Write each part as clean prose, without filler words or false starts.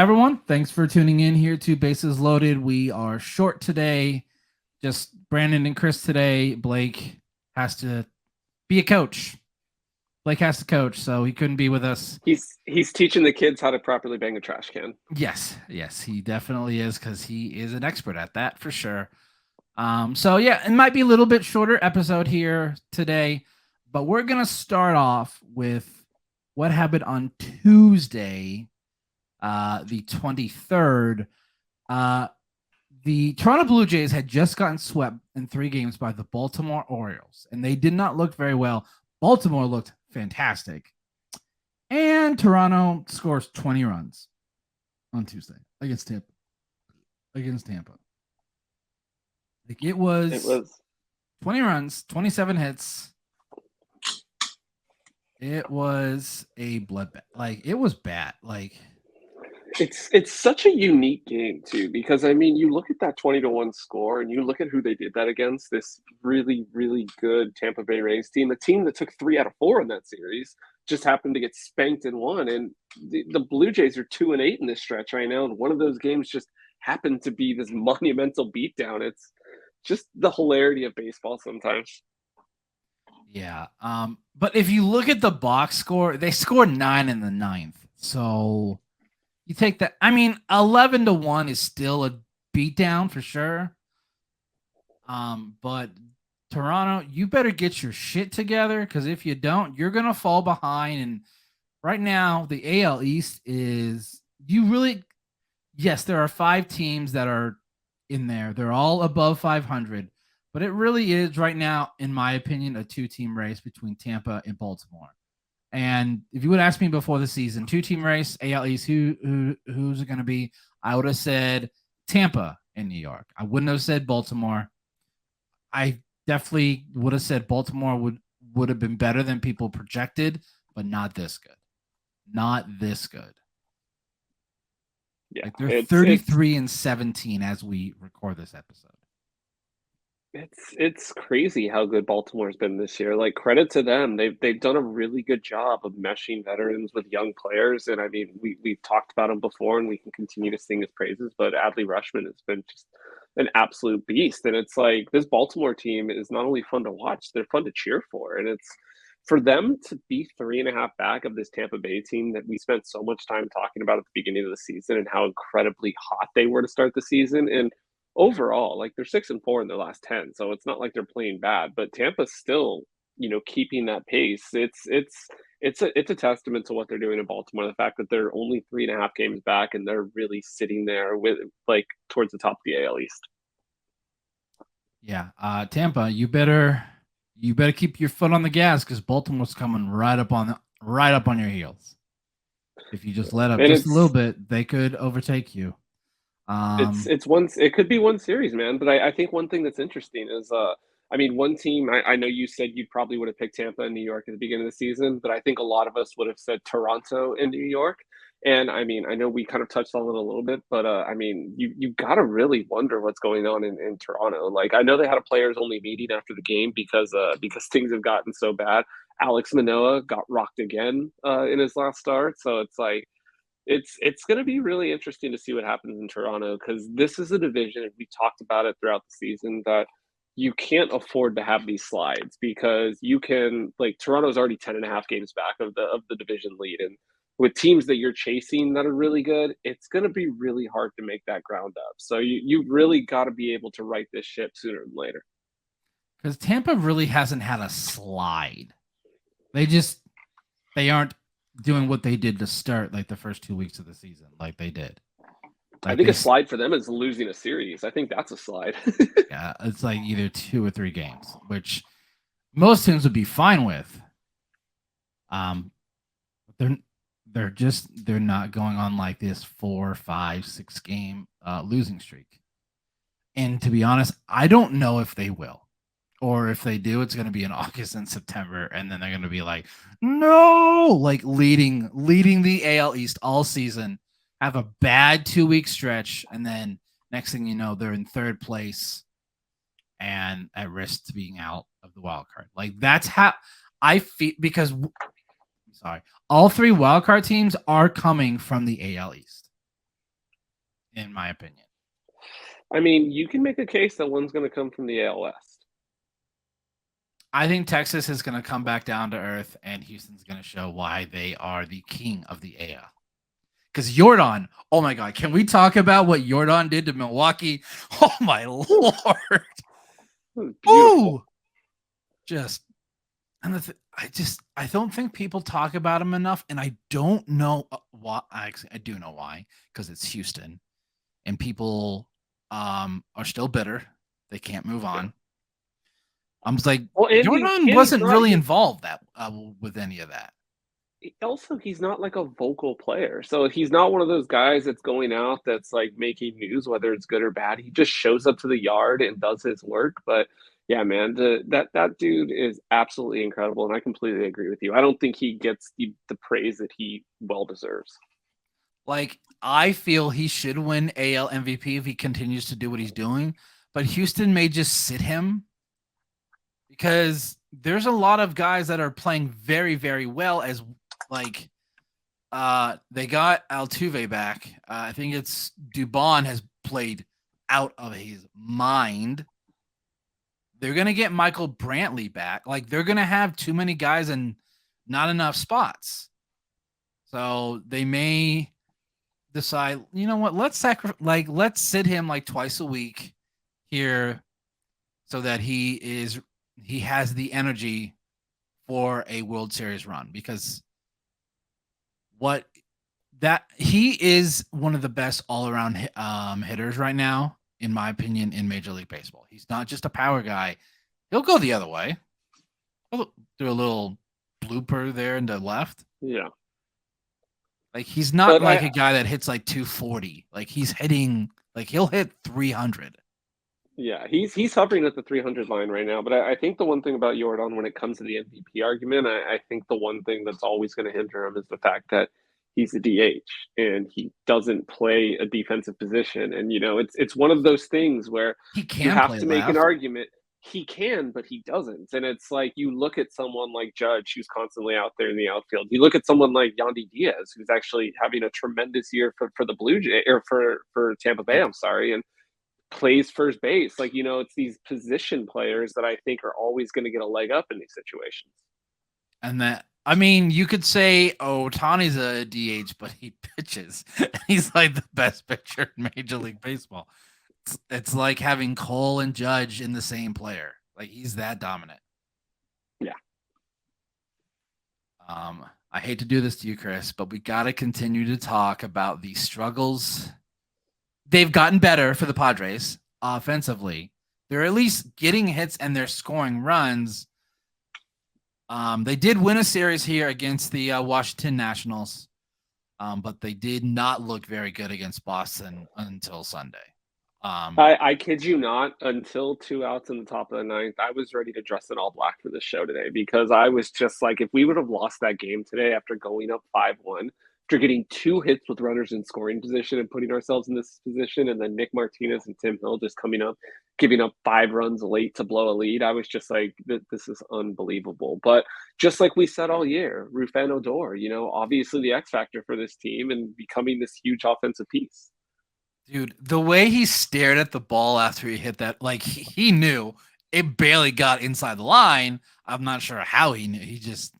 everyone. Thanks for tuning in here to Bases Loaded. We are short today. Just Brandon and Chris today. Blake has to be a coach. Blake has to coach, so he couldn't be with us. He's teaching the kids how to properly bang a trash can. Yes, he definitely is because he is an expert at that for sure. So yeah, it might be a little bit shorter episode here today, but we're gonna start off with what happened on Tuesday, the 23rd. Uh, the Toronto Blue Jays had just gotten swept in 3 games by the Baltimore Orioles, and they did not look very well. Baltimore looked fantastic. And Toronto scores 20 runs on Tuesday against Tampa. Like it It was was 20 runs, 27 hits. It was a bloodbath. Like it was bad. Like it's such a unique game too, because I mean you look at that 20-1 score and you look at who they did that against, this really, really good Tampa Bay Rays team, a team that took 3 out of 4 in that series, just happened to get spanked in one. And the Blue Jays are 2-8 in this stretch right now, and one of those games just happened to be this monumental beatdown. It's just the hilarity of baseball sometimes. yeah. But if you look at the box score, they scored 9 in the ninth. So you take that. I mean, 11-1 is still a beatdown for sure. But Toronto, you better get your shit together because if you don't, you're gonna fall behind. And right now, the AL East is you really yes, there are 5 teams that are in there. They're all above 500, but it really is right now, in my opinion, a 2-team race between Tampa and Baltimore. And if you would ask me before the season, 2-team race, AL East, who's it going to be? I would have said Tampa and New York. I wouldn't have said Baltimore. I definitely would have said Baltimore would have been better than people projected, but not this good. Not this good. Yeah, Like they're it's 33 and 17 as we record this episode. it's crazy how good Baltimore's been this year. Like, credit to them. They've done a really good job of meshing veterans with young players. And I mean, we've talked about him before and we can continue to sing his praises, but Adley Rushman has been just an absolute beast. And it's like this Baltimore team is not only fun to watch, they're fun to cheer for. And it's for them to be 3.5 back of this Tampa Bay team that we spent so much time talking about at the beginning of the season and how incredibly hot they were to start the season. And overall, like, they're 6-4 in their last 10, so it's not like they're playing bad. But Tampa's still, keeping that pace. It's a testament to what they're doing in Baltimore. The fact that they're only 3.5 games back and they're really sitting there with like towards the top of the AL East. Yeah, Tampa, you better keep your foot on the gas because Baltimore's coming right up on your heels. If you just let up And just a little bit, they could overtake you. it's one, it could be one series, man. But I think one thing that's interesting is I mean, one team, I know you said you probably would have picked Tampa and New York at the beginning of the season, but I think a lot of us would have said Toronto and New York. And I mean, I know we kind of touched on it a little bit, but I mean, you got to really wonder what's going on in Toronto. Like, I know they had a players only meeting after the game because things have gotten so bad. Alex Manoah got rocked again in his last start, so it's like it's going to be really interesting to see what happens in Toronto, because this is a division, and we talked about it throughout the season, that you can't afford to have these slides, because you can, like, Toronto's already 10.5 games back of the division lead, and with teams that you're chasing that are really good, it's going to be really hard to make that ground up. So you really got to be able to right this ship sooner than later. because Tampa really hasn't had a slide. They aren't doing what they did to start like the first 2 weeks of the season, like they did. I Like think they, a slide for them is losing a series. I think that's a slide. yeah, it's like either 2 or 3 games, which most teams would be fine with. Um, they're they're not going on like this 4, 5, 6 game losing streak. And to be honest, I don't know if they will. Or if they do, it's going to be in August and September, and then they're going to be like, no, like leading the AL East all season, have a bad 2 week stretch, and then next thing you know, they're in third place and at risk to being out of the wild card. Like that's how I feel because I'm sorry, all 3 wild card teams are coming from the AL East. in my opinion. I mean, you can make a case that one's going to come from the AL West. I think Texas is going to come back down to earth, and Houston's going to show why they are the king of the AL. Because Jordan, oh my God, can we talk about what Jordan did to Milwaukee? Oh my Lord. Beautiful. Ooh. Just, I don't think people talk about him enough, and I don't know why. Actually, I do know why, because it's Houston, and people are still bitter. They can't move on. Yeah. I'm just like, well, Jordan wasn't really involved with any of that. Also, he's not like a vocal player. So he's not one of those guys that's going out that's like making news, whether it's good or bad. He just shows up to the yard and does his work. But yeah, man, that dude is absolutely incredible, and I completely agree with you. I don't think he gets the praise that he well deserves. Like, I feel he should win AL MVP if he continues to do what he's doing, but Houston may just sit him because there's a lot of guys that are playing very, very well as like they got Altuve back. I think it's Dubon has played out of his mind. They're gonna get Michael Brantley back. Like, they're gonna have too many guys and not enough spots. So they may decide, you know what, let's sit him like twice a week here so that he has the energy for a World Series run, because what that he is one of the best all-around hitters right now, in my opinion, in Major League Baseball. He's not just a power guy. He'll go the other way. He'll do a little blooper there in the left. Yeah. Like, he's not like a guy that hits like 240. Like, he's hitting, like, he'll hit 300. Yeah, he's hovering at the 300 line right now. But I think the one thing about Jordan when it comes to the MVP argument, I think the one thing that's always going to hinder him is the fact that he's a DH and he doesn't play a defensive position. And it's one of those things where He you can have play to make an left. argument. He can, but he doesn't. And it's like you look at someone like Judge, who's constantly out there in the outfield. You look at someone like Yandy Diaz, who's actually having a tremendous year for the Blue Jay or for Tampa Bay. I'm sorry, and plays first base. Like, it's these position players that I think are always going to get a leg up in these situations. And that, I mean, you could say, oh, Tani's a DH, but he pitches. He's like the best pitcher in Major League Baseball. It's like having Cole and Judge in the same player. Like, he's that dominant. Yeah. I hate to do this to you, Chris, but we got to continue to talk about the struggles. They've gotten better for the Padres offensively. They're at least getting hits and they're scoring runs. They did win a series here against the Washington Nationals, but they did not look very good against Boston until Sunday. I kid you not, until 2 outs in the top of the ninth, I was ready to dress in all black for this show today, because I was just like, if we would have lost that game today after going up 5-1, after getting 2 hits with runners in scoring position and putting ourselves in this position, and then Nick Martinez and Tim Hill just coming up, giving up 5 runs late to blow a lead, I was just like, this is unbelievable. But just like we said all year, Rufan Odor, obviously the X factor for this team and becoming this huge offensive piece. Dude, the way he stared at the ball after he hit that, like, he knew it barely got inside the line. I'm not sure how he knew. He just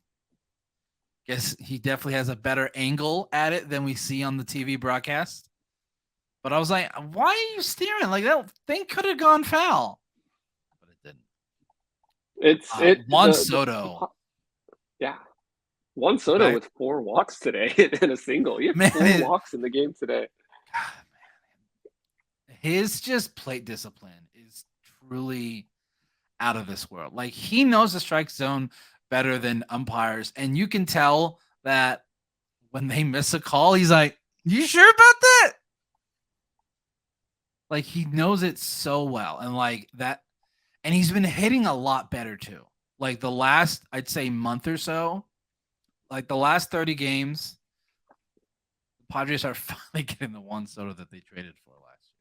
guess he definitely has a better angle at it than we see on the TV broadcast. But I was like, why are you staring? Like, that thing could have gone foul. But it didn't. Juan Soto. Yeah. Juan Soto with 4 walks today and a single. He had 4 walks in the game today. God, man. His just plate discipline is truly out of this world. Like, he knows the strike zone better than umpires, and you can tell that when they miss a call, he's like, "You sure about that?" Like, he knows it so well, and like that, and he's been hitting a lot better too. Like, the last, I'd say, month or so, like the last 30 games, the Padres are finally getting the Juan Soto that they traded for last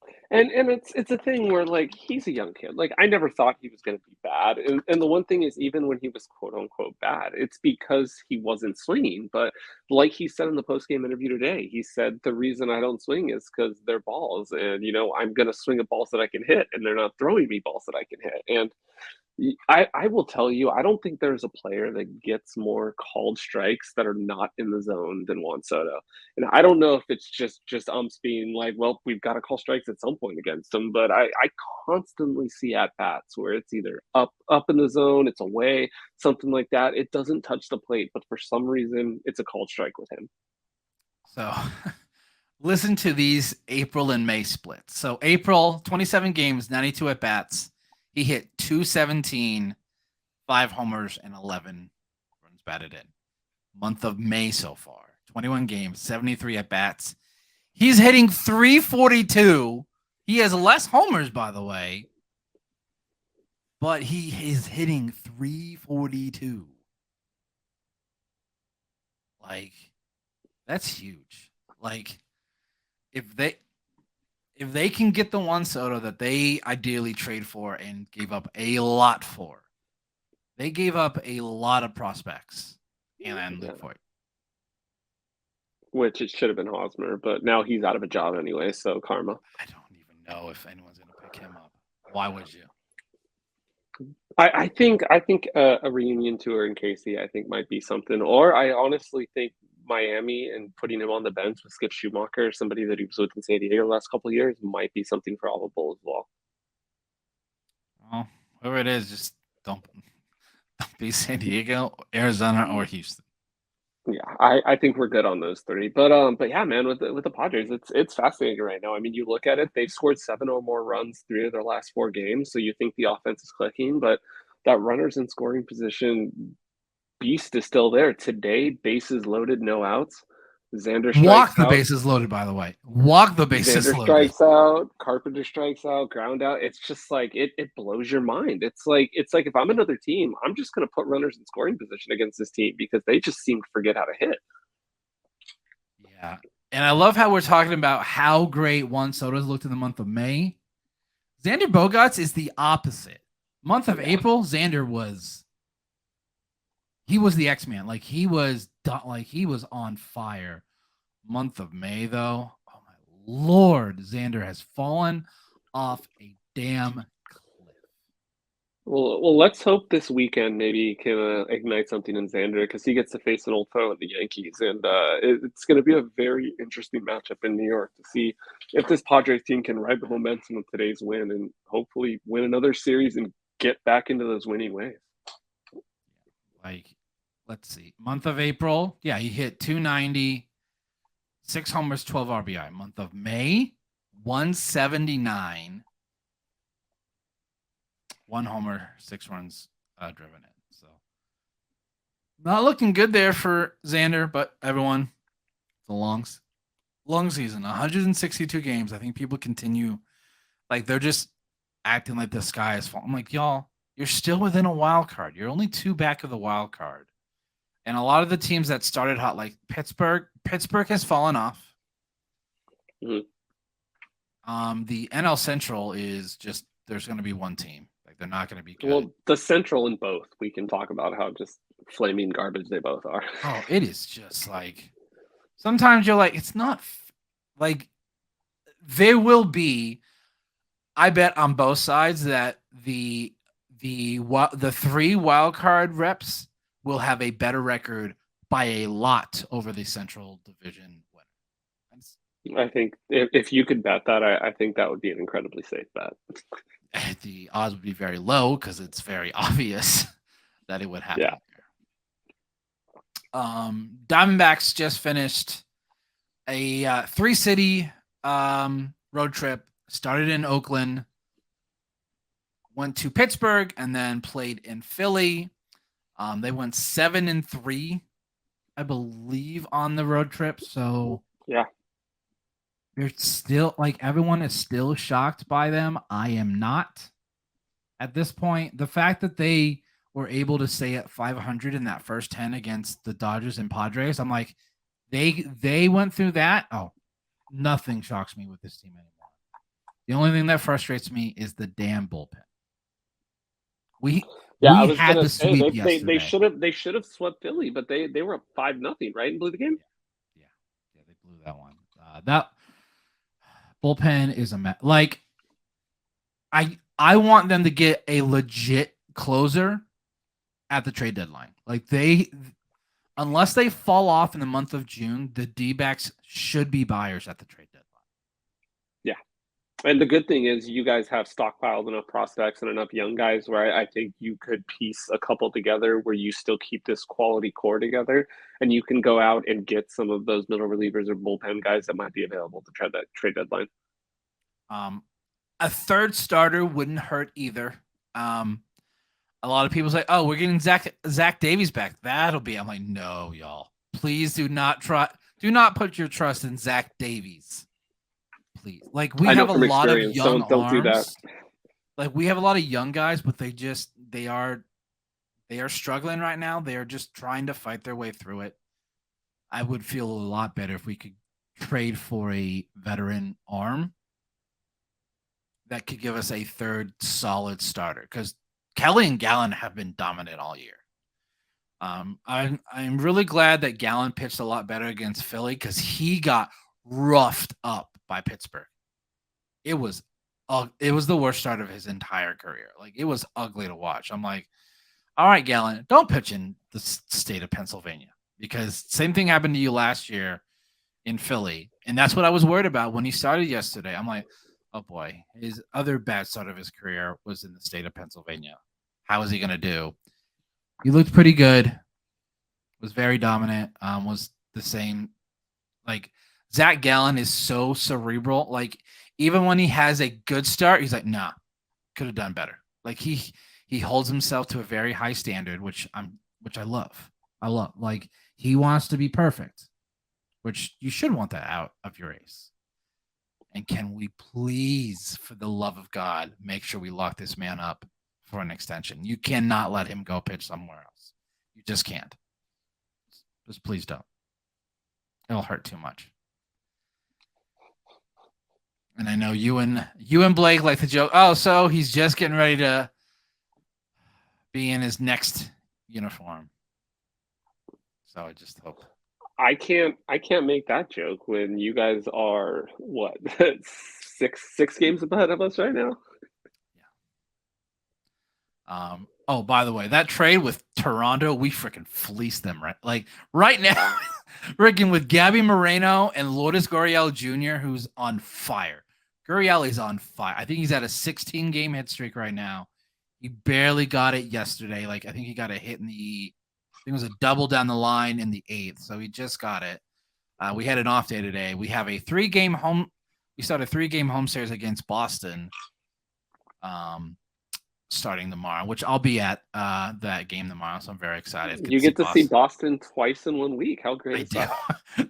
year. And it's a thing where like he's a young kid. Like I never thought he was going to be bad. And the one thing is, even when he was quote unquote bad, it's because he wasn't swinging. But like he said in the post game interview today, he said the reason I don't swing is because they're balls, and I'm going to swing at balls that I can hit, and they're not throwing me balls that I can hit. And I will tell you, I don't think there's a player that gets more called strikes that are not in the zone than Juan Soto. And I don't know if it's just umps being like, well, we've got to call strikes at some point against him, but I constantly see at bats where it's either up in the zone, it's away, something like that. It doesn't touch the plate, but for some reason, it's a called strike with him. So listen to these April and May splits. So April, 27 games, 92 at bats. He hit 217, 5 homers, and 11 runs batted in. Month of May so far, 21 games, 73 at bats. He's hitting 342. He has less homers, by the way, but he is hitting 342. Like, that's huge. Like, if they can get the Juan Soto that they ideally trade for and gave up a lot for, they gave up a lot of prospects and Luke Voigt. Which it should have been Hosmer, but now he's out of a job anyway, so karma. I don't even know if anyone's going to pick him up. Why would you? I think a reunion tour in Casey I think might be something, or I honestly think Miami and putting him on the bench with Skip Schumacher, somebody that he was with in San Diego the last couple of years, might be something probable as well. Well, whoever it is, just don't be San Diego, Arizona, or Houston. Yeah, I think we're good on those three. But yeah, man, with the Padres, it's fascinating right now. I mean, you look at it, they've scored 7 or more runs 3 of their last 4 games, so you think the offense is clicking, but that runners in scoring position beast is still there. Today, bases loaded, no outs. Xander strikes Walk the out. bases loaded, by the way. Walk the bases Xander loaded. strikes out. Carpenter strikes out. Ground out. It's just like it blows your mind. It's like if I'm another team, I'm just going to put runners in scoring position against this team because they just seem to forget how to hit. Yeah, and I love how we're talking about how great Juan Soto's looked in the month of May. Xander Bogaerts is the opposite. Month of April, Xander was the X-Man. Like he was on fire. Month of May, though, oh my Lord, Xander has fallen off a damn cliff. Well, let's hope this weekend maybe can ignite something in Xander because he gets to face an old foe in the Yankees, and it's going to be a very interesting matchup in New York to see if this Padres team can ride the momentum of today's win and hopefully win another series and get back into those winning ways. Like, let's see, month of April, yeah, he hit 290, 6 homers, 12 RBI. Month of May, 179. 1 homer, 6 runs driven in. So not looking good there for Xander, but everyone, it's a long season, 162 games. I think people continue, like they're just acting like the sky is falling. I'm like, y'all, you're still within a wild card. You're only 2 back of the wild card. And a lot of the teams that started hot, like Pittsburgh has fallen off. Mm-hmm. The NL Central is just, there's going to be one team. Like they're not going to be good. Well, the Central in both, we can talk about how just flaming garbage they both are. Oh, it is just like, sometimes you're like, it's not like there will be, I bet on both sides that the 3 wild card reps will have a better record by a lot over the Central Division winner. I think if you could bet that, I think that would be an incredibly safe bet. The odds would be very low because it's very obvious that it would happen. Yeah. Diamondbacks just finished a 3-city road trip. Started in Oakland, went to Pittsburgh, and then played in Philly. They went 7-3, I believe, on the road trip. So yeah, they're still, like, everyone is still shocked by them. I am not at this point. The fact that they were able to stay at 500 in that first 10 against the Dodgers and Padres, I'm like, they went through that. Oh, nothing shocks me with this team anymore. The only thing that frustrates me is the damn bullpen. We Yeah, I we was had gonna the say sweep they yesterday. should have swept Philly, but they were up 5-0, right? And blew the game. Yeah, yeah, yeah. They blew that one. That bullpen is like I want them to get a legit closer at the trade deadline. Like unless they fall off in the month of June, the D-backs should be buyers at the trade deadline. Yeah. And the good thing is you guys have stockpiled enough prospects and enough young guys where I think you could piece a couple together where you still keep this quality core together and you can go out and get some of those middle relievers or bullpen guys that might be available to try that trade deadline. A third starter wouldn't hurt either. A lot of people say, "Oh, we're getting Zach Davies back. That'll be." I'm like, "No, y'all. Please do not put your trust in Zach Davies. Please. Like we I know have a from lot of experience, young don't do that. arms. Like we have a lot of young guys, but they are struggling right now. They are just trying to fight their way through it. I would feel a lot better if we could trade for a veteran arm that could give us a third solid starter because Kelly and Gallen have been dominant all year. I'm really glad that Gallen pitched a lot better against Philly because he got roughed up by Pittsburgh. It was the worst start of his entire career. Like it was ugly to watch. I'm like, all right, Gallen, don't pitch in the state of Pennsylvania because same thing happened to you last year in Philly, and that's what I was worried about when he started yesterday. I'm like, oh boy, his other bad start of his career was in the state of Pennsylvania. How is he going to do? He looked pretty good. Was very dominant. Was the same. Like Zach Gallen is so cerebral. Like even when he has a good start, he's like, nah, could have done better. Like he holds himself to a very high standard, which I love. I love. Like he wants to be perfect, which you should want that out of your ace. And can we please, for the love of God, make sure we lock this man up for an extension? You cannot let him go pitch somewhere else. You just can't. Just please don't. It'll hurt too much. And I know you and Blake like to joke. Oh, so he's just getting ready to be in his next uniform. So I just hope. I can't make that joke when you guys are what six games ahead of us right now. Yeah. Oh, by the way, that trade with Toronto, we freaking fleeced them, right? Like right now, freaking with Gabby Moreno and Lourdes Gurriel Jr., who's on fire. Gurriel's on fire. I think he's at a 16-game hit streak right now. He barely got it yesterday. Like I think he got a hit I think it was a double down the line in the 8th. So he just got it. We had an off day today. We have a 3-game home. We started 3-game home series against Boston. Starting tomorrow, which I'll be at that game tomorrow, so I'm very excited. You get to see Boston twice in 1 week. How great is that?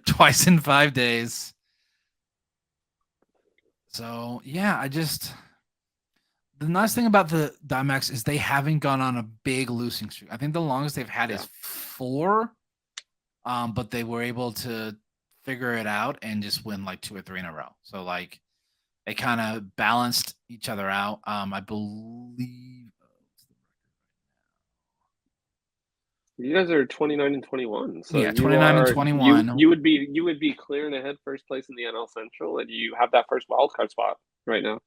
Twice in 5 days. So yeah, the nice thing about the Diamondbacks is they haven't gone on a big losing streak. I think the longest they've had is 4, but they were able to figure it out and just win like 2 or 3 in a row. So like they kind of balanced each other out. I believe you guys are 29-21. So yeah, 29-21. You would be clearing ahead first place in the NL Central, and you have that first wild card spot right now.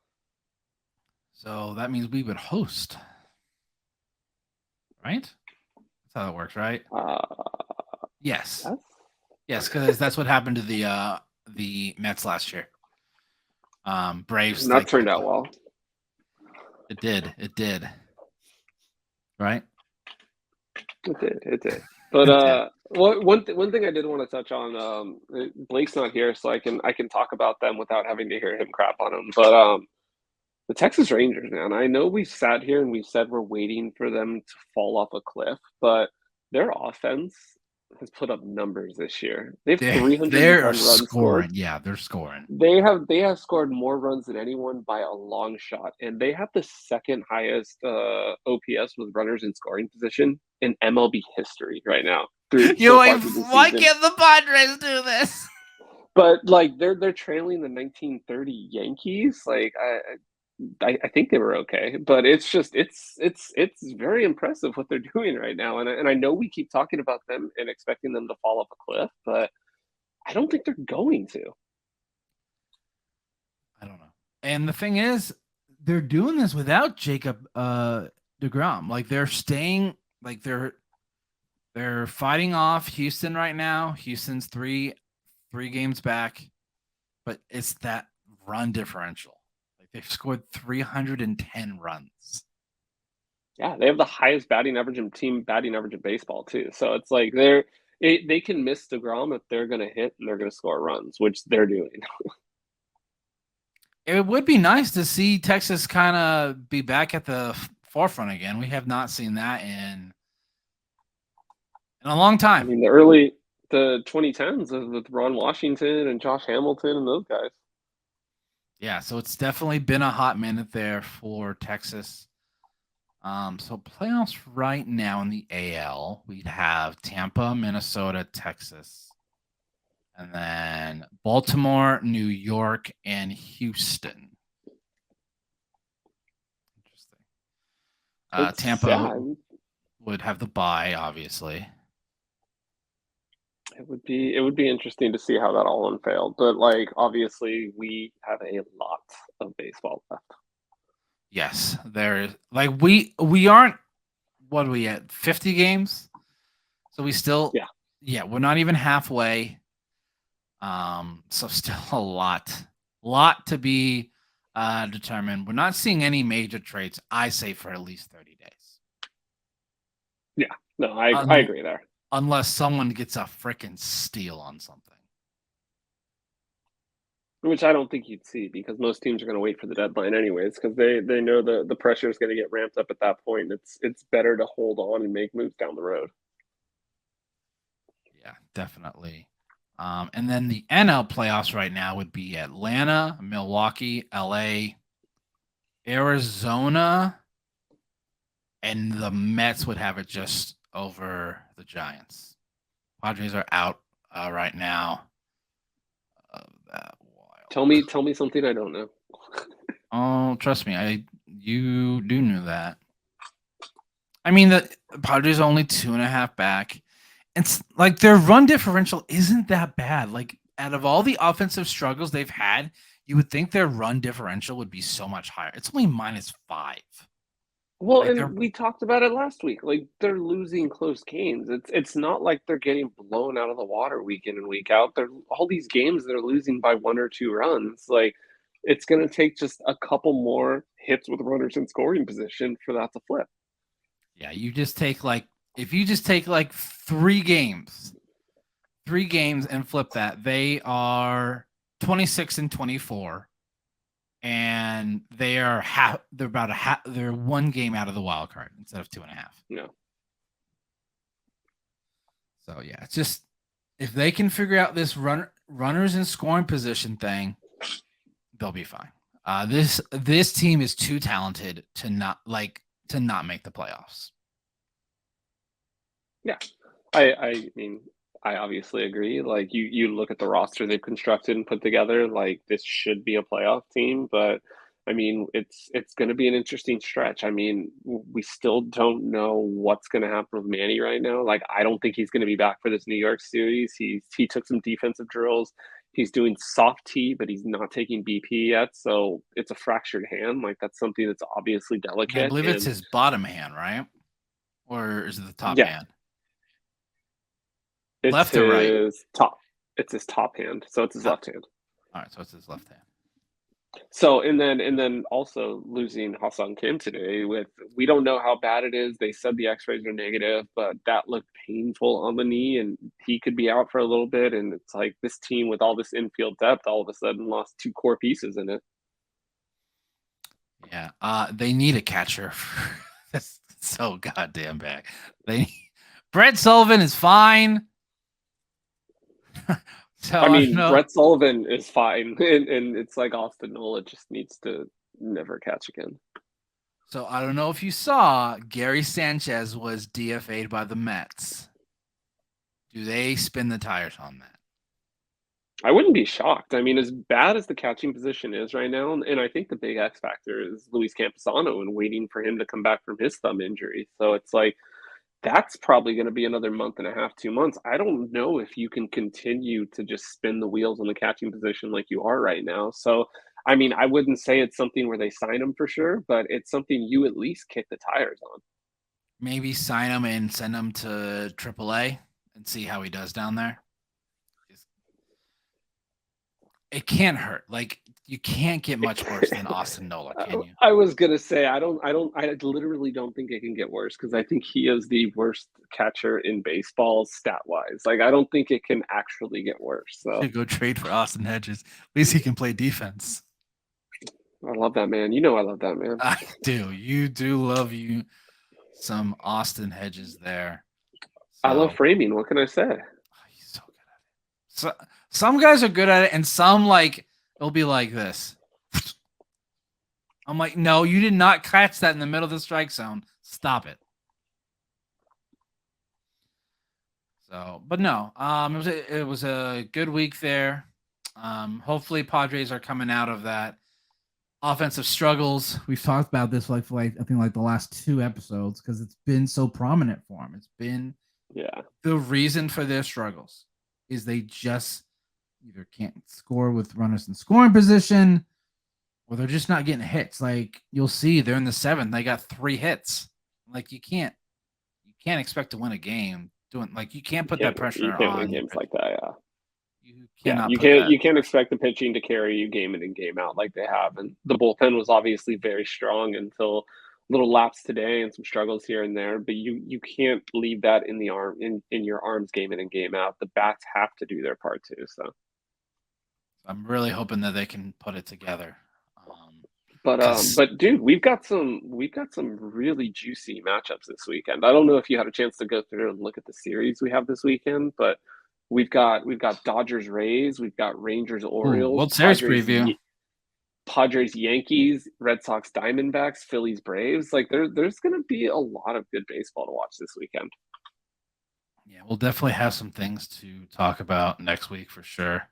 So that means we would host, right? That's how it works, right? Yes, because that's what happened to the Mets last year. Braves not turned out well. It did. Right? It did. But one thing I did want to touch on, Blake's not here, so I can talk about them without having to hear him crap on him. But the Texas Rangers, man, I know we sat here and we said we're waiting for them to fall off a cliff, but their offense has put up numbers this year. They have 310 runs scored. Yeah, they're scoring. They have scored more runs than anyone by a long shot, and they have the second highest OPS with runners in scoring position in MLB history right now. Why can't the Padres do this? but like they're trailing the 1930 Yankees. Like I think they were okay, but it's just it's very impressive what they're doing right now, and I know we keep talking about them and expecting them to fall off a cliff, but I don't think they're going to. I don't know. And the thing is, they're doing this without Jacob DeGrom. Like they're staying, like they're fighting off Houston right now. Houston's three games back, but it's that run differential. Like they've scored 310 runs. Yeah, they have the highest team batting average in baseball too. So it's like they can miss DeGrom if they're going to hit and they're going to score runs, which they're doing. It would be nice to see Texas kind of be back at the forefront again. We have not seen that in a long I time. mean, the 2010s with Ron Washington and Josh Hamilton and those guys. Yeah, so it's definitely been a hot minute there for Texas. So playoffs right now in the AL, we'd have Tampa, Minnesota, Texas, and then Baltimore, New York, and Houston. Interesting. Tampa would have the bye, obviously. It would be interesting to see how that all unveiled. But like obviously we have a lot of baseball left. Yes, there is like we aren't what are we at 50 games? So we still yeah, we're not even halfway. So still a lot to be determined. We're not seeing any major trades, I say, for at least 30 days. Yeah, no, I agree there. Unless someone gets a freaking steal on something. Which I don't think you'd see because most teams are going to wait for the deadline anyways because they know the pressure is going to get ramped up at that point. It's better to hold on and make moves down the road. Yeah, definitely. And then the NL playoffs right now would be Atlanta, Milwaukee, LA, Arizona, and the Mets would have it just over the Giants. Padres are out right now. Tell me something I don't know. Oh, trust me, you do know that. I mean, the Padres are only 2.5 back. It's like their run differential isn't that bad. Like out of all the offensive struggles they've had, you would think their run differential would be so much higher. It's only -5. Well, Like and we talked about it last week. Like they're losing close games. It's not like they're getting blown out of the water week in and week out. They're all these games they're losing by 1 or 2 runs. Like it's going to take just a couple more hits with runners in scoring position for that to flip. Yeah, you just take if you just take 3 games and flip that, they are 26 and 24. And they are they're about they're 1 game out of the wild card instead of 2.5. No. So yeah, it's just if they can figure out this runners in scoring position thing, they'll be fine. This team is too talented to not make the playoffs. Yeah. I mean, I obviously agree. Like you look at the roster they've constructed and put together, like this should be a playoff team, but I mean, it's going to be an interesting stretch. I mean, we still don't know what's going to happen with Manny right now. Like I don't think he's going to be back for this New York series. He took some defensive drills. He's doing soft T, but he's not taking BP yet, so it's a fractured hand. Like that's something that's obviously delicate. I believe it's his bottom hand, right? Or is it the top hand? It's left or right? Top. It's his top hand, so it's his left hand. All right, so it's his left hand. So and then also losing Ha-Seong Kim today we don't know how bad it is. They said the X-rays are negative, but that looked painful on the knee, and he could be out for a little bit. And it's like this team with all this infield depth, all of a sudden lost 2 core pieces in it. Yeah, they need a catcher. That's so goddamn bad. Brett Sullivan is fine. So I mean, Brett Sullivan is fine, and it's like Austin Nola just needs to never catch again. So I don't know if you saw Gary Sanchez was DFA'd by the Mets. Do they spin the tires on that? I wouldn't be shocked. I mean, as bad as the catching position is right now, and I think the big X factor is Luis Camposano and waiting for him to come back from his thumb injury. So it's like that's probably going to be another month and a half, 2 months. I don't know if you can continue to just spin the wheels on the catching position like you are right now. So, I mean, I wouldn't say it's something where they sign him for sure, but it's something you at least kick the tires on. Maybe sign him and send him to AAA and see how he does down there. It can't hurt. Like you can't get much worse than Austin Nola, can you? I was gonna say I literally don't think it can get worse because I think he is the worst catcher in baseball stat wise. Like I don't think it can actually get worse. So Should go trade for Austin Hedges. At least he can play defense. I love that man. You know I love that man. I do. You do love you some Austin Hedges there. I love So framing. What can I say? he's so good at it. So some guys are good at it, and some like it'll be like this. I'm like, no, you did not catch that in the middle of the strike zone. Stop it. So, but no, it was a good week there. Hopefully, Padres are coming out of that offensive struggles. We've talked about this like I think like the last two episodes because it's been so prominent for them. It's been the reason for their struggles is they just either can't score with runners in scoring position or they're just not getting hits. Like you'll see, they're in the seventh. They got 3 hits. Like you can't expect to win a game doing like you can't put that You pressure can't win on your games pitch. like that. Yeah. You Yeah, cannot put that you can't pressure. expect the pitching to carry you game in and game out like they have. And the bullpen was obviously very strong until little laps today and some struggles here and there. But you can't leave that in the arm in your arms game in and game out. The bats have to do their part too. So, I'm really hoping that they can put it together. Because but dude, we've got some really juicy matchups this weekend. I don't know if you had a chance to go through and look at the series we have this weekend, but we've got Dodgers Rays, we've got Rangers Orioles, World Series preview. Padres, Yankees, Red Sox, Diamondbacks, Phillies, Braves. Like there's going to be a lot of good baseball to watch this weekend. Yeah, we'll definitely have some things to talk about next week for sure.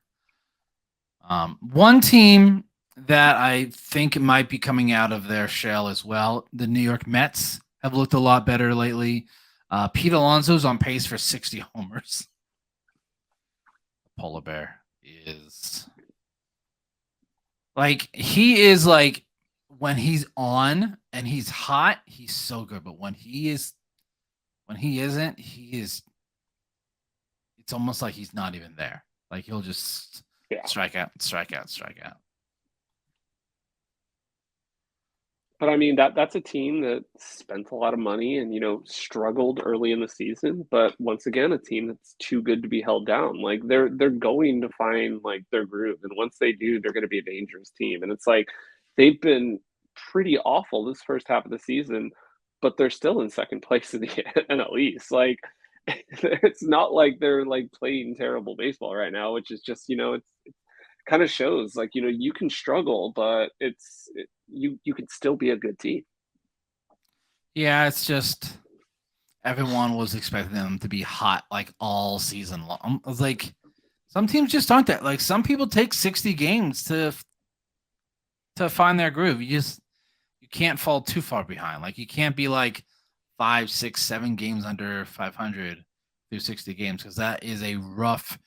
One team that I think might be coming out of their shell as well, the New York Mets have looked a lot better lately. Pete Alonso's on pace for 60 homers. The polar bear is like he is like when he's on and he's hot, he's so good. But when he isn't, he is. It's almost like he's not even there. Like he'll just strike out, strike out, strike out. But I mean that's a team that spent a lot of money and struggled early in the season, but once again a team that's too good to be held down. Like they're going to find like their groove, and once they do, they're going to be a dangerous team. And it's like they've been pretty awful this first half of the season, but they're still in second place in the NL East. Like it's not like they're like playing terrible baseball right now, which is just it kind of shows like you can struggle, but you can still be a good team. Yeah, it's just everyone was expecting them to be hot like all season long. I was like, some teams just aren't that. Like some people take 60 games to find their groove. You can't fall too far behind. Like you can't be like 5, 6, 7 games under 500 through 60 games because that is a rough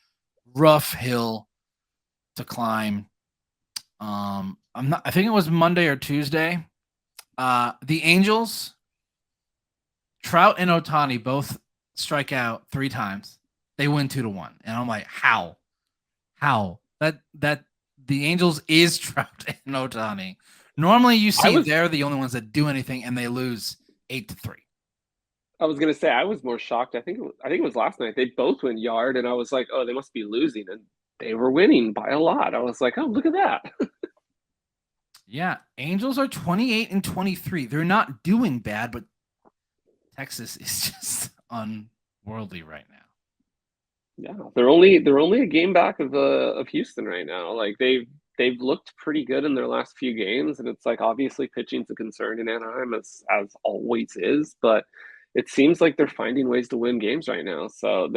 hill to climb. I think it was Monday or Tuesday. The Angels, Trout and Otani both strike out 3 times. They win 2-1, and I'm like, how? That the Angels is Trout and Otani. Normally, you see they're the only ones that do anything, and they lose 8-3. I was gonna say I was more shocked. I think it was last night. They both went yard, and I was like, oh, they must be losing, and they were winning by a lot. I was like, oh, look at that. Yeah, Angels are 28 and 23. They're not doing bad, but Texas is just unworldly right now. Yeah, they're only a game back of Houston right now. Like they've looked pretty good in their last few games, and it's like obviously pitching's a concern in Anaheim as always is, but it seems like they're finding ways to win games right now. So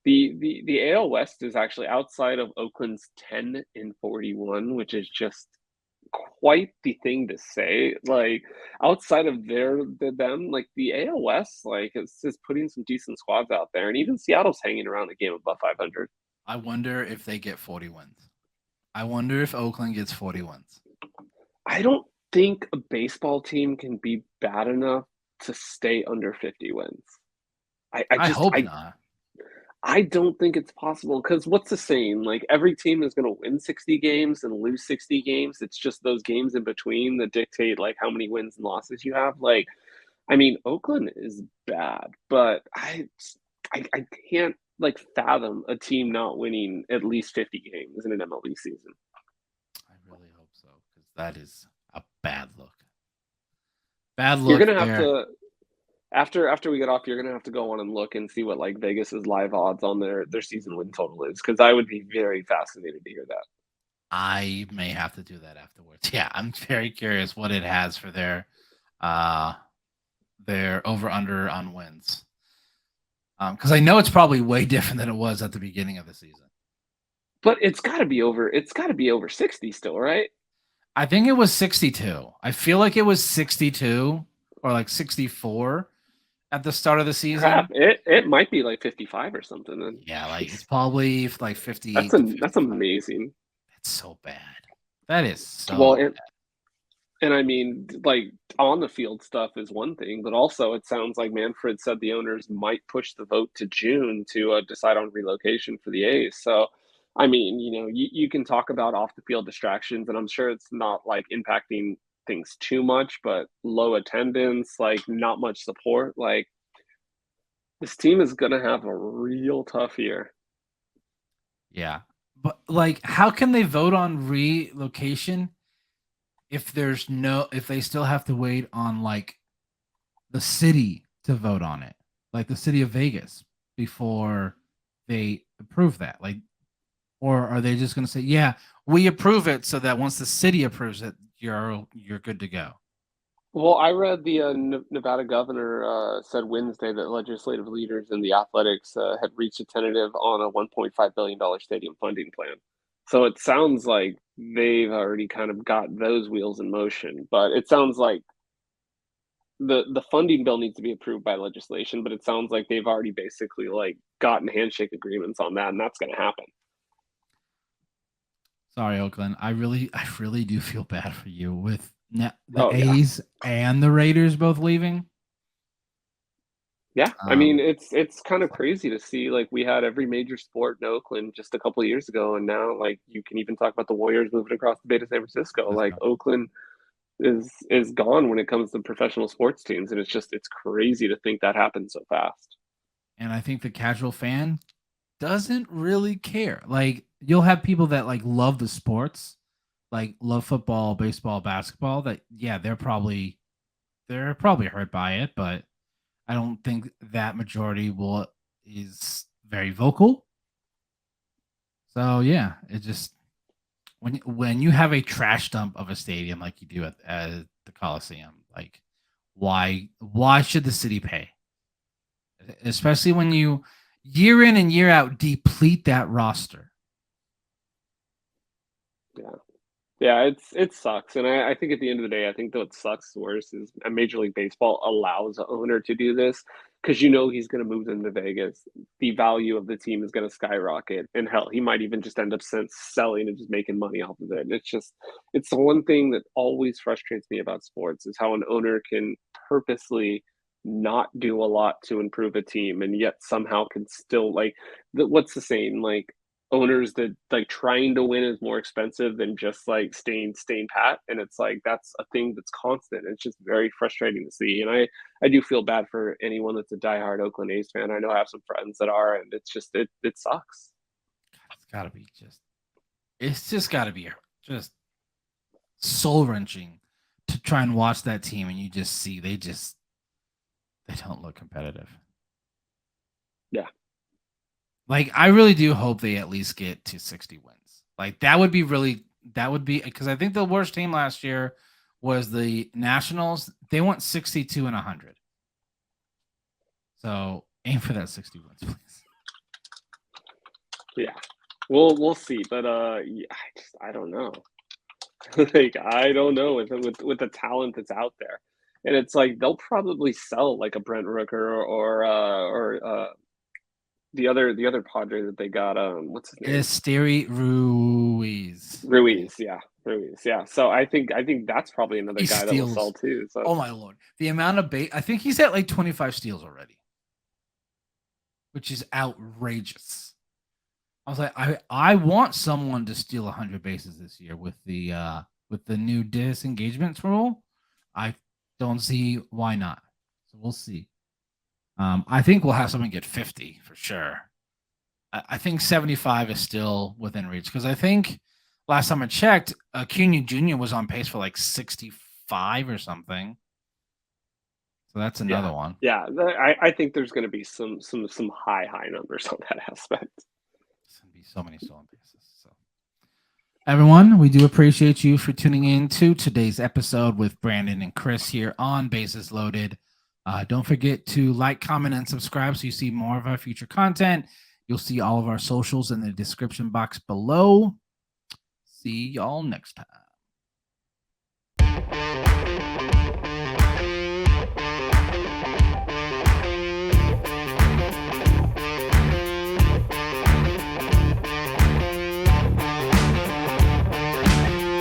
The AL West is actually outside of Oakland's 10-41, which is just quite the thing to say. Like outside of them, like the AL West, like is putting some decent squads out there, and even Seattle's hanging around a game above 500. I wonder if they get 40 wins. I wonder if Oakland gets 40 wins. I don't think a baseball team can be bad enough to stay under 50 wins. I I just hope not. I don't think it's possible because what's the saying? Like every team is going to win 60 games and lose 60 games. It's just those games in between that dictate like how many wins and losses you have. Like, I mean, Oakland is bad, but I can't like fathom a team not winning at least 50 games in an MLB season. I really hope so because that is a bad look. Bad You're look gonna have there. to after we get off, you're gonna have to go on and look and see what like Vegas's live odds on their season win total is because I would be very fascinated to hear that. I may have to do that afterwards. Yeah, I'm very curious what it has for uh their over under on wins. Because I know it's probably way different than it was at the beginning of the season. But it's got to be over. It's got to be over 60 still, right? I think it was 62. I feel like it was 62 or like 64 at the start of the Crap, season. it might be like 55 or something. Then Yeah, like it's probably like that's 58 to that's 55. amazing. It's so bad. That is Well, so and I mean, like on the field stuff is one thing, but also it sounds like Manfred said the owners might push the vote to June to decide on relocation for the A's. So, I mean, you can talk about off the field distractions, and I'm sure it's not like impacting things too much, but low attendance, like not much support, like this team is gonna have a real tough year. yeah. But like how can they vote on relocation if they still have to wait on like the city to vote on it, like the city of Vegas, before they approve that? Like, or are they just going to say, "Yeah, we approve it," so that once the city approves it, you're good to go? Well, I read the Nevada governor said Wednesday that legislative leaders in the athletics had reached a tentative on a $1.5 billion stadium funding plan. So it sounds like they've already kind of got those wheels in motion. But it sounds like the funding bill needs to be approved by legislation, but it sounds like they've already basically like gotten handshake agreements on that, and that's going to happen. Sorry, Oakland. I really do feel bad for you with the Oh yeah. A's and the Raiders both leaving. Yeah, I mean Um, it's kind of crazy to see like we had every major sport in Oakland just a couple of years ago, and now like you can even talk about the Warriors moving across the Bay to San Francisco. Like Oakland is gone when it comes to professional sports teams, and it's crazy to think that happened so fast. and I think the casual fan doesn't really care. Like you'll have people that like love the sports, like love football, baseball, basketball. That yeah, they're probably hurt by it, but I don't think that majority will is very vocal. So yeah, it just when you have a trash dump of a stadium like you do at the Coliseum, like why should the city pay? Especially when you year in and year out deplete that roster. Yeah. Yeah, it sucks, and I think at the end of the day, I think what sucks worse is Major League Baseball allows the owner to do this because he's going to move them to Vegas. The value of the team is going to skyrocket, and hell, he might even just end up selling and just making money off of it. And it's the one thing that always frustrates me about sports is how an owner can purposely not do a lot to improve a team, and yet somehow can still like what's the saying like owners that like trying to win is more expensive than just like staying pat, and it's like that's a thing that's constant. It's just very frustrating to see, and I do feel bad for anyone that's a diehard Oakland A's fan. I know I have some friends that are, and it's just it sucks. It's got to be it's just got to be just soul wrenching to try and watch that team and you just see they don't look competitive. Yeah. Like I really do hope they at least get to 60 wins. Like that would be because I think the worst team last year was the Nationals. They went 62 and 100. So aim for that 60 wins, please. Yeah, we'll see, but yeah, I don't know. Like I don't know with the talent that's out there, and it's like they'll probably sell like a Brent Rooker or the other Padre that they got. What's his name? Esteri Ruiz. Ruiz. Yeah, Ruiz. Yeah. So I think that's probably another He guy that will steals. sell too. So Oh my lord. The amount of bait. I think he's at like 25 steals already, which is outrageous. I was like, I want someone to steal 100 bases this year with the new disengagement rule. I don't see why not. So we'll see. I think we'll have someone get 50 for sure. I think 75 is still within reach because I think last time I checked, Acuna Jr. was on pace for like 65 or something. So that's yeah, another one. yeah. I think there's going to be some high numbers on that aspect. There's gonna be so many stolen bases. So everyone, we do appreciate you for tuning in to today's episode with Brandon and Chris here on Bases Loaded. Don't forget to like, comment, and subscribe so you see more of our future content. You'll see all of our socials in the description box below. See y'all next time.